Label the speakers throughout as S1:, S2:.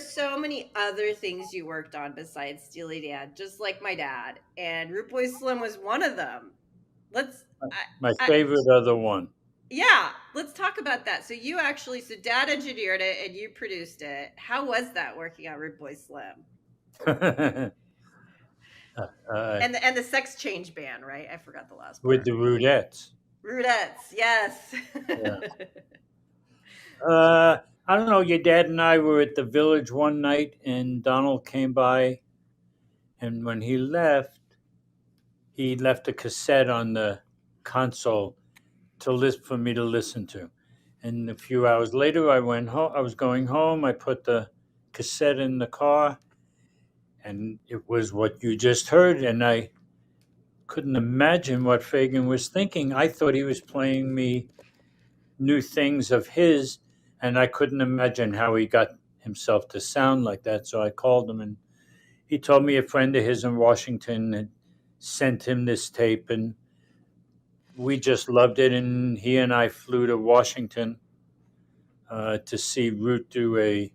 S1: so many other things you worked on besides Steely Dan, just like my dad, and Root Boy Slim was one of them. Let's,
S2: My
S1: I,
S2: favorite other one.
S1: yeah, let's talk about that. So you actually, so dad engineered it and you produced it. How was that working on Root Boy Slim
S2: uh,
S1: and the Sex Change Band? Right, I forgot the last
S2: with the
S1: part.
S2: Rudettes.
S1: Rudettes, yes.
S2: Yeah. I don't know. Your dad and I were at the village one night, and Donald came by, and when he left a cassette on the console to list for me to listen to. And a few hours later, I went home. I was going home. I put the cassette in the car, and it was what you just heard. And I couldn't imagine what Fagan was thinking. I thought he was playing me new things of his, and I couldn't imagine how he got himself to sound like that. So I called him, and he told me a friend of his in Washington had sent him this tape, and we just loved it. And he and I flew to Washington to see Root do a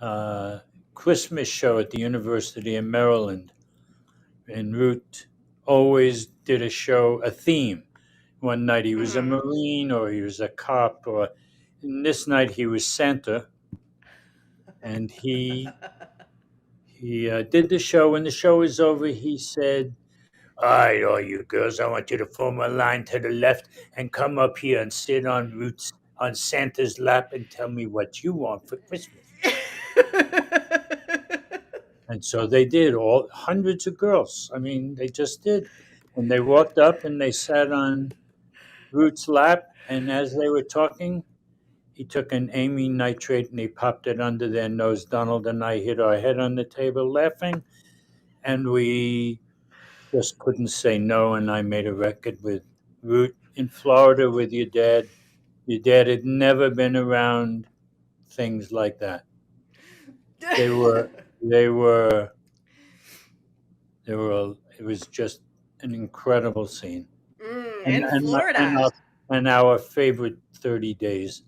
S2: uh, Christmas show at the University of Maryland. And Root always did a show, a theme. One night he was a
S1: Hmm.
S2: Marine, or he was a cop, or and this night he was Santa, and he did the show. When the show was over, he said, "All right, all you girls, I want you to form a line to the left and come up here and sit on Santa's lap and tell me what you want for Christmas." And so they did, all hundreds of girls. I mean, they just did. And they walked up and they sat on Root's lap. And as they were talking, he took an amine nitrate and he popped it under their nose. Donald and I hit our head on the table laughing. And we just couldn't say no. And I made a record with Root in Florida with your dad. Your dad had never been around things like that. They were, they were, it was just an incredible scene. And,
S1: In
S2: and, my, and,
S1: Florida.
S2: our, and our favorite 30 days,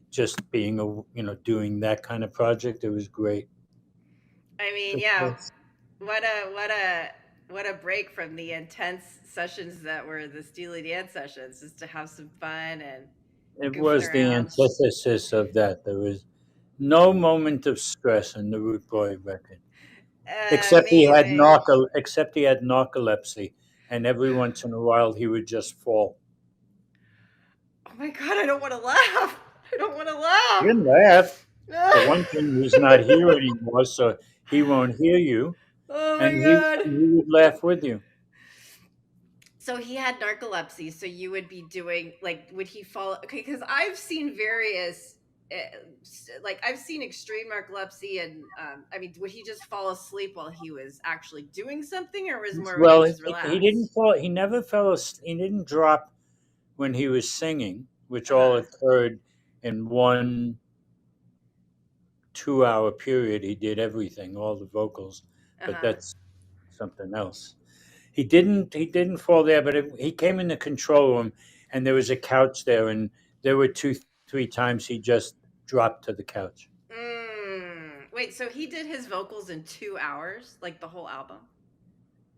S2: just being, doing that kind of project, it was great.
S1: I mean,
S2: Of
S1: yeah.
S2: course.
S1: What a break from the intense sessions that were the Steely Dan sessions, just to have some fun and
S2: It
S1: goofing
S2: was the
S1: around.
S2: antithesis of that. There was no moment of stress in the Root Boy record.
S1: Amazing.
S2: Except he had narcolepsy, and every once in a while he would just fall.
S1: Oh my god, I don't want to laugh. I don't want to
S2: You
S1: laugh.
S2: can laugh. For one thing, he's not here anymore, so he won't hear you,
S1: Oh
S2: and
S1: my
S2: he
S1: god.
S2: would laugh with you.
S1: So he had narcolepsy. So you would be doing like, would he fall? Okay, because I've seen various, like I've seen extreme narcolepsy, and I mean, would he just fall asleep while he was actually doing something, or was it more when he
S2: Well,
S1: was
S2: he didn't
S1: relaxed?
S2: fall. He never fell. He didn't drop when he was singing, which
S1: Uh
S2: all
S1: huh.
S2: occurred in one 2 hour period. He did everything, all the vocals,
S1: Uh
S2: but
S1: huh.
S2: that's something else. He didn't fall there, but he came in the control room, and there was a couch there, and there were two, three times he just dropped to the couch.
S1: Wait, so he did his vocals in 2 hours, like the whole album?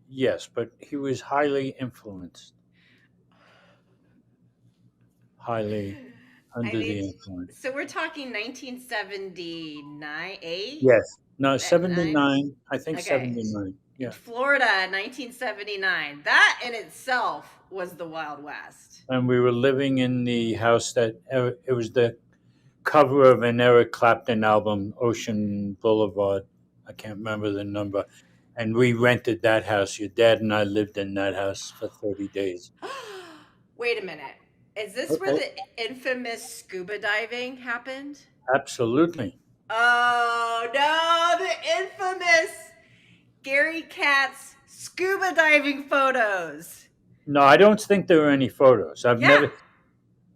S2: Yes, but he was highly influenced, highly
S1: I
S2: under the
S1: mean,
S2: influence.
S1: so we're talking 1979, 8,
S2: Yes. No,
S1: 9.
S2: 79. I think
S1: Okay.
S2: 79.
S1: In
S2: Yeah.
S1: Florida, 1979. That in itself was the Wild West.
S2: And we were living in the house it was the cover of an Eric Clapton album, Ocean Boulevard. I can't remember the number. And we rented that house. Your dad and I lived in that house for 30 days.
S1: Wait a minute. Is this where
S2: Okay.
S1: the infamous scuba diving happened?
S2: Absolutely.
S1: Oh no, the infamous Gary Katz scuba diving photos.
S2: No, I don't think there were any photos.
S1: Yeah.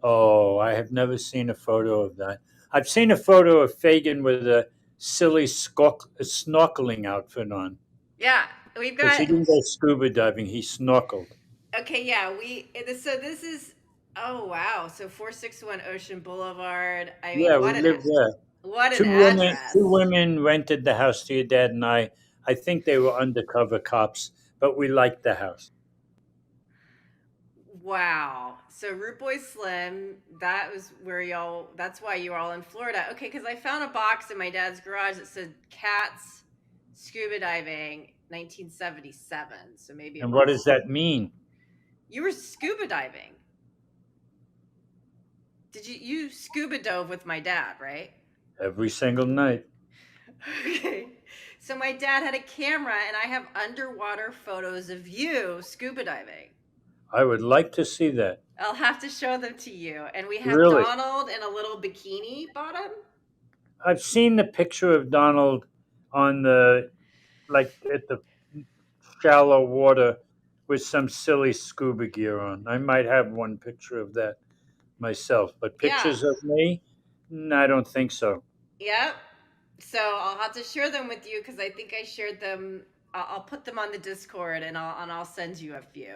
S2: I have never seen a photo of that. I've seen a photo of Fagan with a silly snorkeling outfit on.
S1: Yeah. We've
S2: Because he
S1: got,
S2: didn't go scuba diving, he snorkeled.
S1: okay, yeah, so this is, oh wow. So 461 Ocean Boulevard. I mean,
S2: Yeah, we lived there.
S1: What an
S2: Two
S1: address.
S2: women rented the house to your dad and I. I think they were undercover cops, but we liked the house.
S1: Wow. So Root Boy Slim, that was where y'all, that's why you were all in Florida. Okay, because I found a box in my dad's garage that said Katz Scuba Diving 1977. So maybe it
S2: And what
S1: was,
S2: does that mean?
S1: you were scuba diving. You scuba dove with my dad, right?
S2: Every single night.
S1: Okay. So my dad had a camera and I have underwater photos of you scuba diving.
S2: I would like to see that.
S1: I'll have to show them to you. And we have
S2: Really.
S1: Donald in a little bikini bottom.
S2: I've seen the picture of Donald on the, like, at the shallow water with some silly scuba gear on. I might have one picture of that myself, but
S1: Yeah.
S2: pictures of me? I don't think so.
S1: Yep. So I'll have to share them with you because I think I shared them. I'll put them on the Discord and I'll send you a few.